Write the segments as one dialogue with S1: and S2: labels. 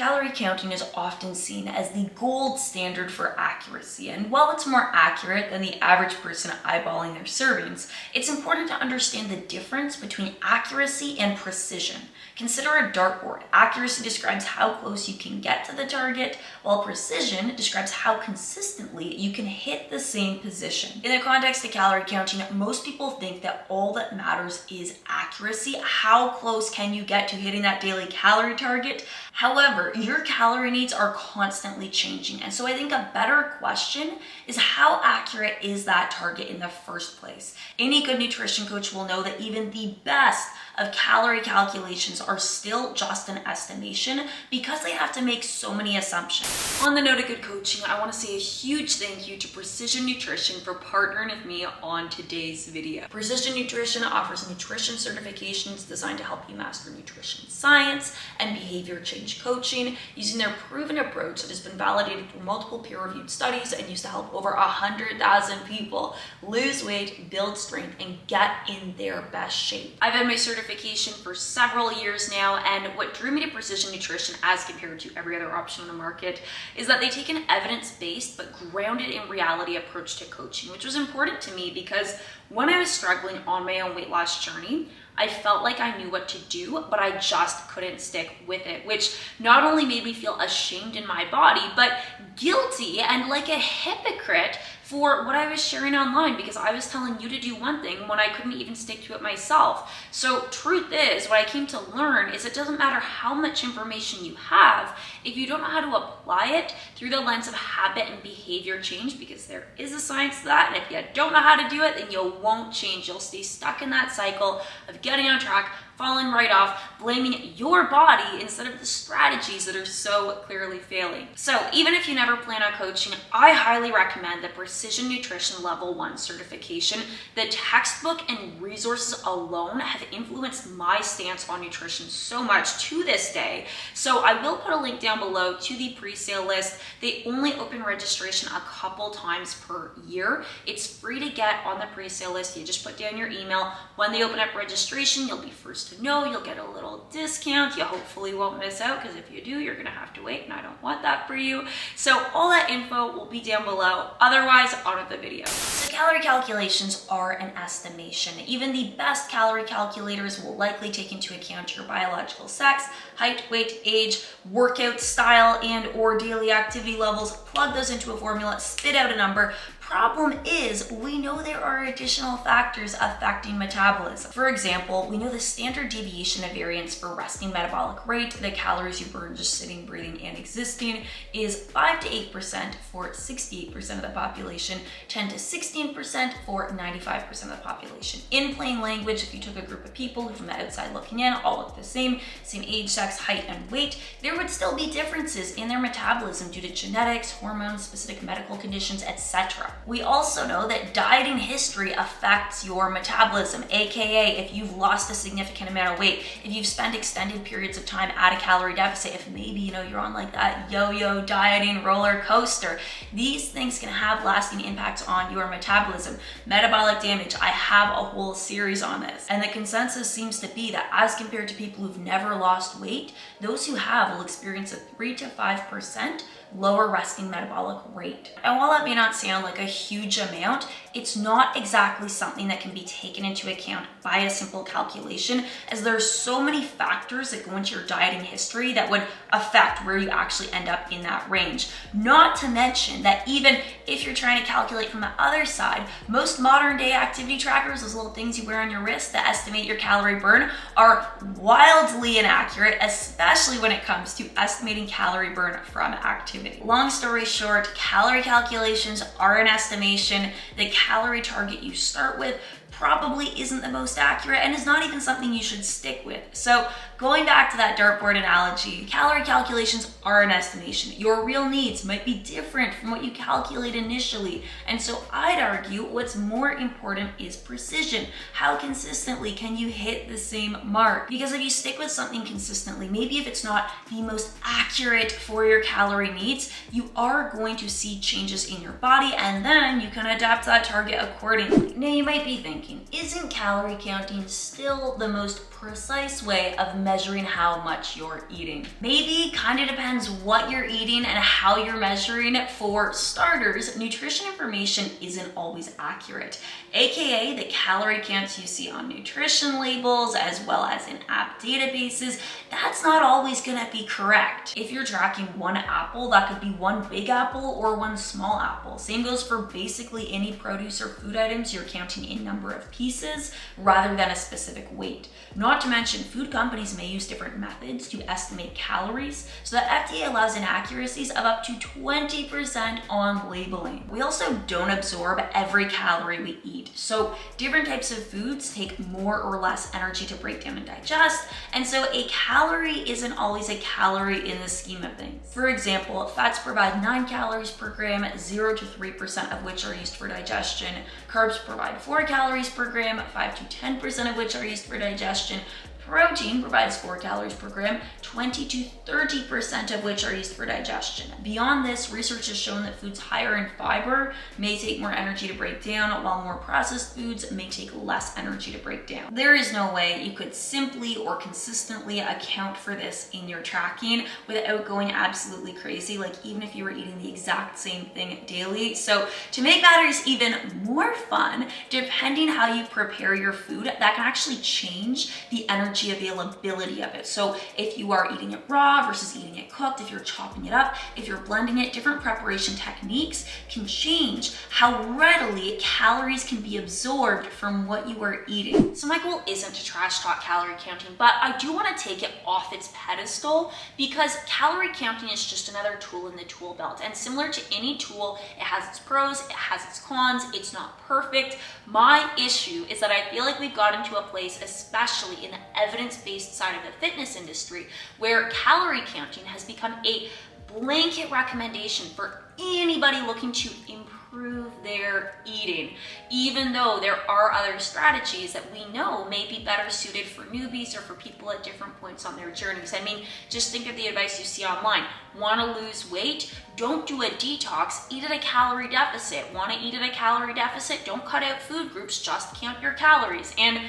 S1: Calorie counting is often seen as the gold standard for accuracy, and while it's more accurate than the average person eyeballing their servings, it's important to understand the difference between accuracy and precision. Consider a dartboard. Accuracy describes how close you can get to the target, while precision describes how consistently you can hit the same position. In the context of calorie counting, most people think that all that matters is accuracy. How close can you get to hitting that daily calorie target? However, your calorie needs are constantly changing. And so I think a better question is, how accurate is that target in the first place? Any good nutrition coach will know that even the best of calorie calculations are still just an estimation because they have to make so many assumptions. On the note of good coaching, I want to say a huge thank you to Precision Nutrition for partnering with me on today's video. Precision Nutrition offers nutrition certifications designed to help you master nutrition science and behavior change coaching using their proven approach that has been validated through multiple peer-reviewed studies and used to help over 100,000 people lose weight, build strength, and get in their best shape. I've had my certification for several years now, and what drew me to Precision Nutrition as compared to every other option on the market is that they take an evidence-based but grounded in reality approach to coaching, which was important to me because when I was struggling on my own weight loss journey, I felt like I knew what to do, but I just couldn't stick with it, which not only made me feel ashamed in my body, but guilty and like a hypocrite for what I was sharing online because I was telling you to do one thing when I couldn't even stick to it myself. So truth is, what I came to learn is it doesn't matter how much information you have if you don't know how to apply it through the lens of habit and behavior change, because there is a science to that, and if you don't know how to do it, then you won't change. You'll stay stuck in that cycle of getting on track, falling right off, blaming your body instead of the strategies that are so clearly failing. So even if you never plan on coaching, I highly recommend the Precision Nutrition Level 1 certification. The textbook and resources alone have influenced my stance on nutrition so much to this day. So I will put a link down below to the pre-sale list. They only open registration a couple times per year. It's free to get on the pre-sale list. You just put down your email. When they open up registration, you'll be first to know. You'll get a little discount. You hopefully won't miss out, because if you do, you're gonna have to wait, and I don't want that for you. So all that info will be down below. Otherwise, on with the video. So calorie calculations are an estimation. Even the best calorie calculators will likely take into account your biological sex, height, weight, age, workout style, and or daily activity levels, plug those into a formula, spit out a number. Problem is, we know there are additional factors affecting metabolism. For example, we know the standard deviation of variance for resting metabolic rate, the calories you burn just sitting, breathing, and existing, is 5 to 8% for 68% of the population, 10 to 16% for 95% of the population. In plain language, if you took a group of people who from the outside looking in all look the same age, sex, height, and weight, there would still be differences in their metabolism due to genetics, hormones, specific medical conditions, etc. We also know that dieting history affects your metabolism, aka if you've lost a significant amount of weight, if you've spent extended periods of time at a calorie deficit, if maybe you're on like that yo-yo dieting roller coaster, these things can have lasting impacts on your metabolism. Metabolic damage, I have a whole series on this, and the consensus seems to be that as compared to people who've never lost weight, those who have will experience a 3 to 5% lower resting metabolic rate. And while that may not sound like a huge amount, it's not exactly something that can be taken into account by a simple calculation, as there are so many factors that go into your dieting history that would affect where you actually end up in that range. Not to mention that even if you're trying to calculate from the other side, most modern day activity trackers, those little things you wear on your wrist that estimate your calorie burn, are wildly inaccurate, especially when it comes to estimating calorie burn from activity. Long story short, calorie calculations are an estimation. The calorie target you start with probably isn't the most accurate and is not even something you should stick with. So going back to that dartboard analogy, calorie calculations are an estimation. Your real needs might be different from what you calculate initially. And so I'd argue what's more important is precision. How consistently can you hit the same mark? Because if you stick with something consistently, maybe if it's not the most accurate for your calorie needs, you are going to see changes in your body, and then you can adapt that target accordingly. Now you might be thinking, isn't calorie counting still the most precise way of measuring how much you're eating. Maybe kind of depends what you're eating and how you're measuring. For starters, nutrition information isn't always accurate, aka the calorie counts you see on nutrition labels as well as in app databases, that's not always gonna be correct. If you're tracking one apple, that could be one big apple or one small apple. Same goes for basically any produce or food items. You're counting a number of pieces rather than a specific weight. Not to mention, food companies may use different methods to estimate calories, so the FDA allows inaccuracies of up to 20% on labeling. We also don't absorb every calorie we eat, so different types of foods take more or less energy to break down and digest, and so a calorie isn't always a calorie in the scheme of things. For example, fats provide 9 calories per gram, 0 to 3% of which are used for digestion. Carbs provide 4 calories per gram, 5 to 10% of which are used for digestion. Protein provides 4 calories per gram, 20 to 30% of which are used for digestion. Beyond this, research has shown that foods higher in fiber may take more energy to break down, while more processed foods may take less energy to break down. There is no way you could simply or consistently account for this in your tracking without going absolutely crazy, like even if you were eating the exact same thing daily. So to make matters even more fun, depending how you prepare your food, that can actually change the energy availability of it. So if you are eating it raw versus eating it cooked, if you're chopping it up, if you're blending it, different preparation techniques can change how readily calories can be absorbed from what you are eating. So my goal isn't to trash talk calorie counting, but I do want to take it off its pedestal because calorie counting is just another tool in the tool belt. And similar to any tool, it has its pros, it has its cons, it's not perfect. My issue is that I feel like we've gotten to a place, especially in the evidence-based side of the fitness industry, where calorie counting has become a blanket recommendation for anybody looking to improve their eating, even though there are other strategies that we know may be better suited for newbies or for people at different points on their journeys. I mean, just think of the advice you see online. Want to lose weight? Don't do a detox, eat at a calorie deficit. Want to eat at a calorie deficit? Don't cut out food groups, just count your calories. And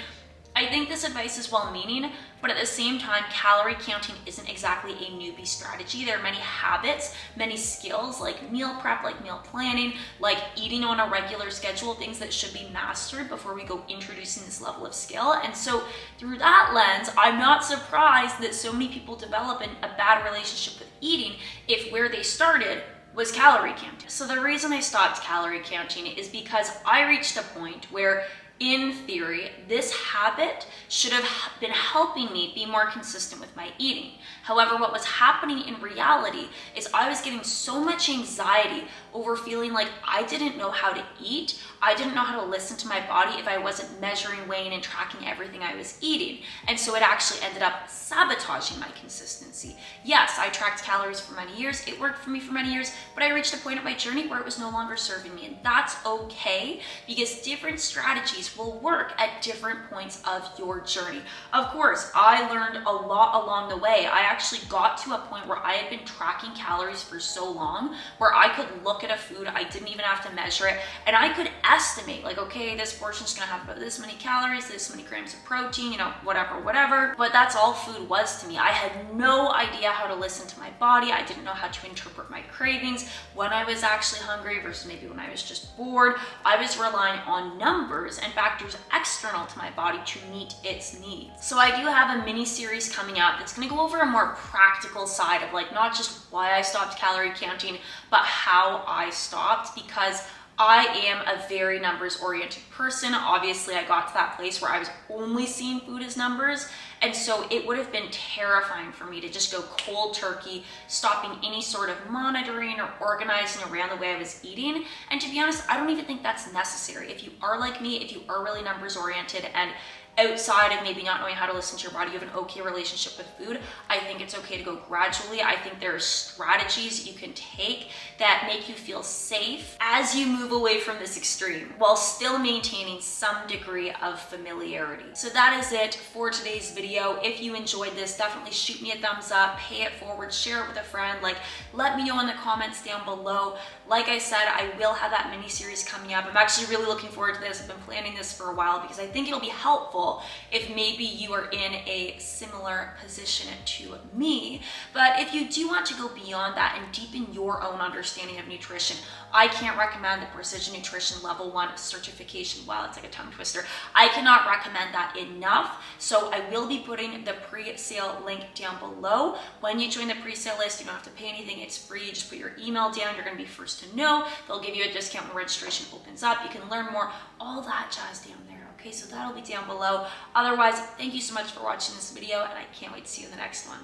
S1: I think this advice is well-meaning, but at the same time, calorie counting isn't exactly a newbie strategy. There are many habits, many skills like meal prep, like meal planning, like eating on a regular schedule, things that should be mastered before we go introducing this level of skill. And so through that lens, I'm not surprised that so many people develop a bad relationship with eating if where they started was calorie counting. So the reason I stopped calorie counting is because I reached a point where, in theory, this habit should have been helping me be more consistent with my eating. However, what was happening in reality is I was getting so much anxiety over feeling like I didn't know how to eat. I didn't know how to listen to my body if I wasn't measuring, weighing, and tracking everything I was eating. And so it actually ended up sabotaging my consistency. Yes, I tracked calories for many years. It worked for me for many years, but I reached a point of my journey where it was no longer serving me. And that's okay, because different strategies will work at different points of your journey. Of course, I learned a lot along the way. I actually got to a point where I had been tracking calories for so long where I could look at a food, I didn't even have to measure it, and I could estimate, like, okay, this portion's gonna have about this many calories, this many grams of protein, you know, whatever. But that's all food was to me. I had no idea how to listen to my body. I didn't know how to interpret my cravings when I was actually hungry versus maybe when I was just bored. I was relying on numbers and factors external to my body to meet its needs. So I do have a mini series coming out that's gonna go over a more practical side of, like, not just why I stopped calorie counting, but how I stopped, because I am a very numbers oriented person. Obviously, I got to that place where I was only seeing food as numbers. And so it would have been terrifying for me to just go cold turkey, stopping any sort of monitoring or organizing around the way I was eating. And to be honest, I don't even think that's necessary. If you are like me, if you are really numbers oriented and outside of maybe not knowing how to listen to your body, you have an okay relationship with food, I think it's okay to go gradually. I think there are strategies you can take that make you feel safe as you move away from this extreme while still maintaining some degree of familiarity. So that is it for today's video. If you enjoyed this, definitely shoot me a thumbs up, pay it forward, share it with a friend, like, let me know in the comments down below. Like I said, I will have that mini series coming up. I'm actually really looking forward to this. I've been planning this for a while because I think it'll be helpful helpful if maybe you are in a similar position to me. But if you do want to go beyond that and deepen your own understanding of nutrition, I can't recommend the Precision Nutrition Level 1 certification. Wow, it's like a tongue twister. I cannot recommend that enough. So I will be putting the pre-sale link down below. When you join the pre-sale list, you don't have to pay anything. It's free. You just put your email down. You're going to be first to know. They'll give you a discount when registration opens up. You can learn more, all that jazz down there. Okay, so that'll be down below. Otherwise, thank you so much for watching this video, and I can't wait to see you in the next one.